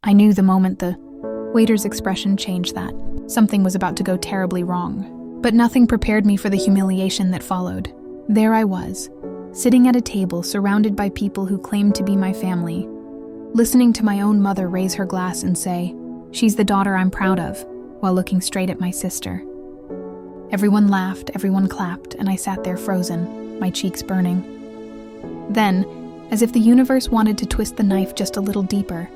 I knew the moment the waiter's expression changed that something was about to go terribly wrong. But nothing prepared me for the humiliation that followed. There I was, sitting at a table surrounded by people who claimed to be my family, listening to my own mother raise her glass and say, "She's the daughter I'm proud of," while looking straight at my sister. Everyone laughed, everyone clapped, and I sat there frozen, my cheeks burning. Then, as if the universe wanted to twist the knife just a little deeper,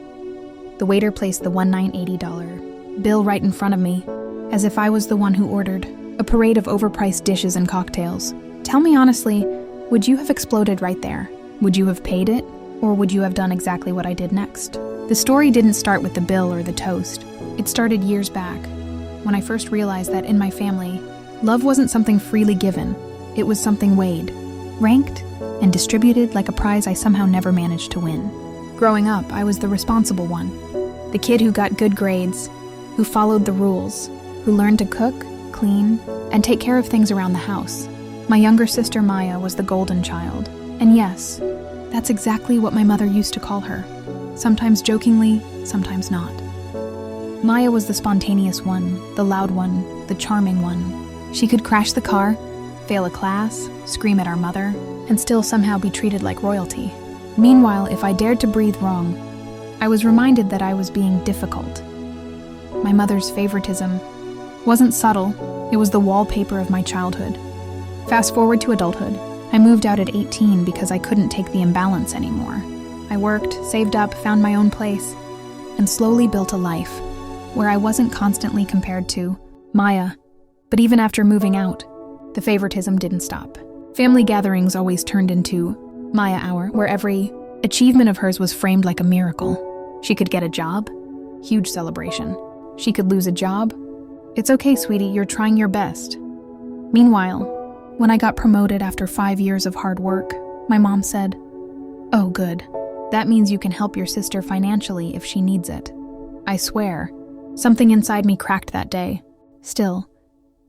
the waiter placed the $1980 bill right in front of me, as if I was the one who ordered a parade of overpriced dishes and cocktails. Tell me honestly, would you have exploded right there? Would you have paid it? Or would you have done exactly what I did next? The story didn't start with the bill or the toast. It started years back, when I first realized that in my family, love wasn't something freely given. It was something weighed, ranked, and distributed like a prize I somehow never managed to win. Growing up, I was the responsible one. The kid who got good grades, who followed the rules, who learned to cook, clean, and take care of things around the house. My younger sister Maya was the golden child. And yes, that's exactly what my mother used to call her. Sometimes jokingly, sometimes not. Maya was the spontaneous one, the loud one, the charming one. She could crash the car, fail a class, scream at our mother, and still somehow be treated like royalty. Meanwhile, if I dared to breathe wrong, I was reminded that I was being difficult. My mother's favoritism wasn't subtle, it was the wallpaper of my childhood. Fast forward to adulthood. I moved out at 18 because I couldn't take the imbalance anymore. I worked, saved up, found my own place, and slowly built a life where I wasn't constantly compared to Maya. But even after moving out, the favoritism didn't stop. Family gatherings always turned into Maya Hour, where every achievement of hers was framed like a miracle. She could get a job, huge celebration. She could lose a job. It's okay, sweetie, you're trying your best. Meanwhile, when I got promoted after 5 years of hard work, my mom said, "Oh, good. That means you can help your sister financially if she needs it." I swear, something inside me cracked that day. Still,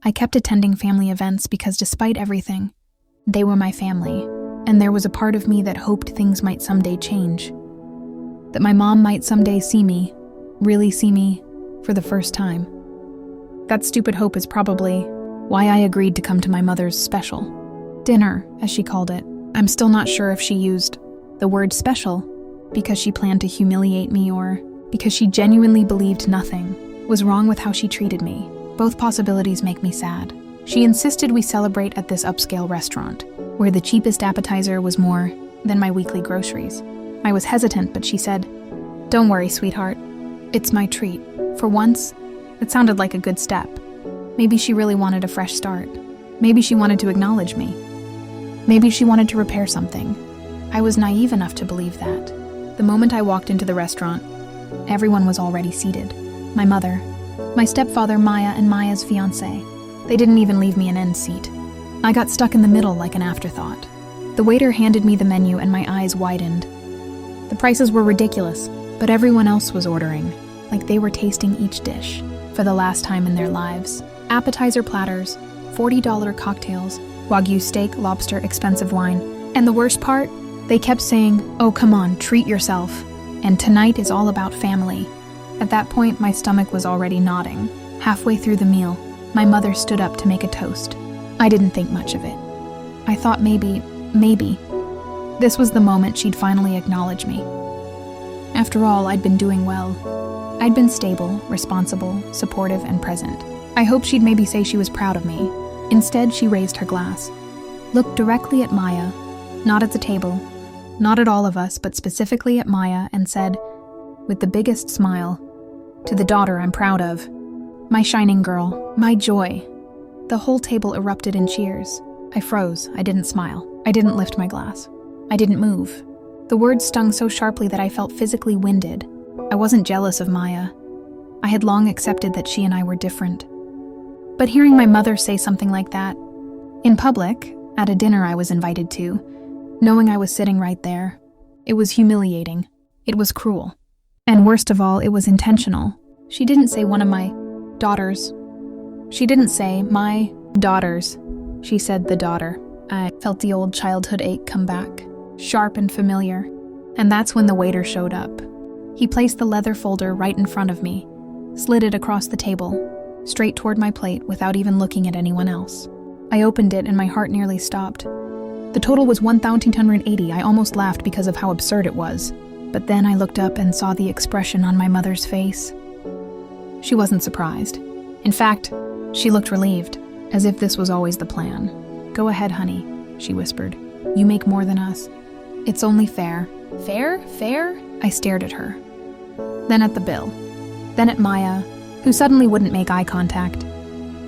I kept attending family events because despite everything, they were my family, and there was a part of me that hoped things might someday change. That my mom might someday see me, really see me, for the first time. That stupid hope is probably why I agreed to come to my mother's special dinner, as she called it. I'm still not sure if she used the word special because she planned to humiliate me or because she genuinely believed nothing was wrong with how she treated me. Both possibilities make me sad. She insisted we celebrate at this upscale restaurant, where the cheapest appetizer was more than my weekly groceries. I was hesitant, but she said, "Don't worry, sweetheart. It's my treat." For once, it sounded like a good step. Maybe she really wanted a fresh start. Maybe she wanted to acknowledge me. Maybe she wanted to repair something. I was naive enough to believe that. The moment I walked into the restaurant, everyone was already seated. My mother, my stepfather Maya, and Maya's fiancé. They didn't even leave me an end seat. I got stuck in the middle like an afterthought. The waiter handed me the menu and my eyes widened. The prices were ridiculous, but everyone else was ordering, like they were tasting each dish for the last time in their lives. Appetizer platters, $40 cocktails, Wagyu steak, lobster, expensive wine. And the worst part? They kept saying, "Oh, come on, treat yourself. And tonight is all about family." At that point, my stomach was already nodding. Halfway through the meal, my mother stood up to make a toast. I didn't think much of it. I thought maybe, this was the moment she'd finally acknowledge me. After all, I'd been doing well. I'd been stable, responsible, supportive, and present. I hoped she'd maybe say she was proud of me. Instead, she raised her glass, looked directly at Maya, not at the table, not at all of us, but specifically at Maya, and said, with the biggest smile, "To the daughter I'm proud of. My shining girl, my joy." The whole table erupted in cheers. I froze. I didn't smile. I didn't lift my glass. I didn't move. The words stung so sharply that I felt physically winded. I wasn't jealous of Maya. I had long accepted that she and I were different. But hearing my mother say something like that, in public, at a dinner I was invited to, knowing I was sitting right there, it was humiliating. It was cruel. And worst of all, it was intentional. She didn't say one of my daughters. She didn't say my daughters. She said the daughter. I felt the old childhood ache come back, sharp and familiar. And that's when the waiter showed up. He placed the leather folder right in front of me, slid it across the table, straight toward my plate without even looking at anyone else. I opened it and my heart nearly stopped. The total was $1,880. I almost laughed because of how absurd it was. But then I looked up and saw the expression on my mother's face. She wasn't surprised. In fact, she looked relieved, as if this was always the plan. "Go ahead, honey," she whispered. "You make more than us. It's only fair." "Fair? Fair?" I stared at her. Then at the bill. Then at Maya, who suddenly wouldn't make eye contact.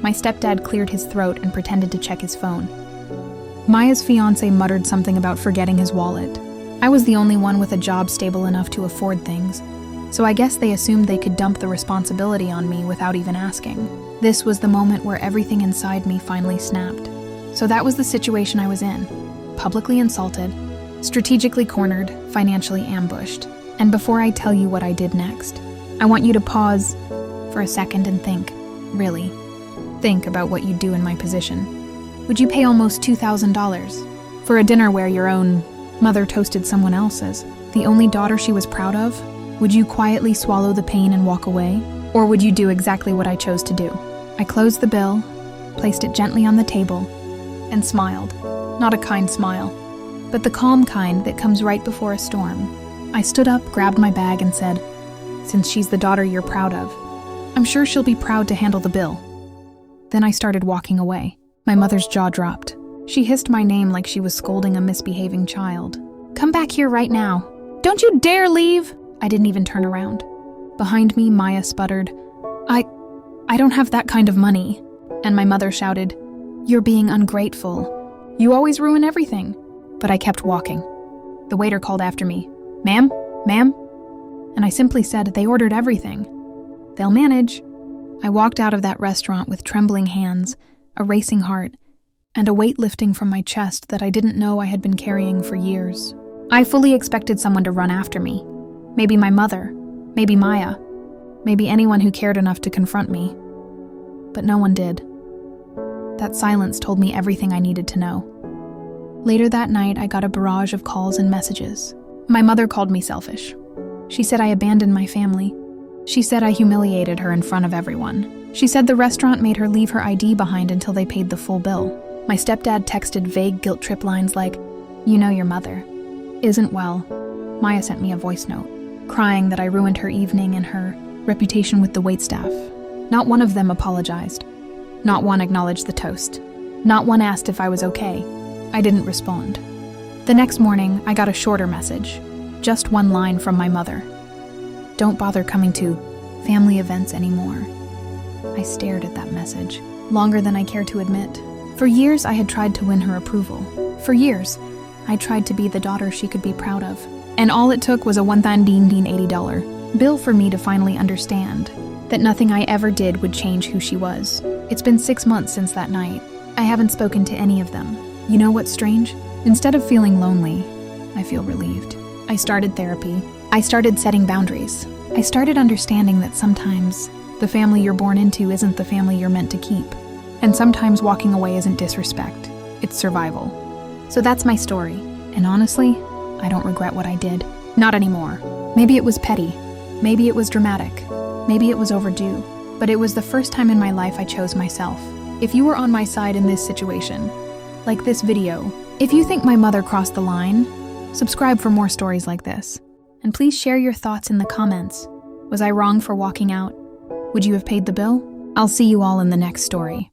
My stepdad cleared his throat and pretended to check his phone. Maya's fiancé muttered something about forgetting his wallet. I was the only one with a job stable enough to afford things, so I guess they assumed they could dump the responsibility on me without even asking. This was the moment where everything inside me finally snapped. So that was the situation I was in. Publicly insulted, strategically cornered, financially ambushed. And before I tell you what I did next, I want you to pause for a second and think, really, think about what you'd do in my position. Would you pay almost $2,000 for a dinner where your own mother toasted someone else's, the only daughter she was proud of? Would you quietly swallow the pain and walk away? Or would you do exactly what I chose to do? I closed the bill, placed it gently on the table, and smiled. Not a kind smile, but the calm kind that comes right before a storm. I stood up, grabbed my bag, and said, "Since she's the daughter you're proud of, I'm sure she'll be proud to handle the bill." Then I started walking away. My mother's jaw dropped. She hissed my name like she was scolding a misbehaving child. "Come back here right now. Don't you dare leave!" I didn't even turn around. Behind me, Maya sputtered, I don't have that kind of money." And my mother shouted, "You're being ungrateful. You always ruin everything." But I kept walking. The waiter called after me, "Ma'am? Ma'am?" And I simply said, "They ordered everything. They'll manage." I walked out of that restaurant with trembling hands, a racing heart, and a weight lifting from my chest that I didn't know I had been carrying for years. I fully expected someone to run after me. Maybe my mother, maybe Maya, maybe anyone who cared enough to confront me. But no one did. That silence told me everything I needed to know. Later that night, I got a barrage of calls and messages. My mother called me selfish. She said I abandoned my family. She said I humiliated her in front of everyone. She said the restaurant made her leave her ID behind until they paid the full bill. My stepdad texted vague guilt trip lines like, "You know your mother isn't well." Maya sent me a voice note, crying that I ruined her evening and her reputation with the waitstaff. Not one of them apologized. Not one acknowledged the toast. Not one asked if I was okay. I didn't respond. The next morning, I got a shorter message. Just one line from my mother. "Don't bother coming to family events anymore." I stared at that message, longer than I care to admit. For years, I had tried to win her approval. For years, I tried to be the daughter she could be proud of. And all it took was a $1,980 bill for me to finally understand that nothing I ever did would change who she was. It's been 6 months since that night. I haven't spoken to any of them. You know what's strange? Instead of feeling lonely, I feel relieved. I started therapy. I started setting boundaries. I started understanding that sometimes the family you're born into isn't the family you're meant to keep. And sometimes walking away isn't disrespect, it's survival. So that's my story. And honestly, I don't regret what I did. Not anymore. Maybe it was petty. Maybe it was dramatic. Maybe it was overdue. But it was the first time in my life I chose myself. If you were on my side in this situation, like this video, if you think my mother crossed the line, subscribe for more stories like this. And please share your thoughts in the comments. Was I wrong for walking out? Would you have paid the bill? I'll see you all in the next story.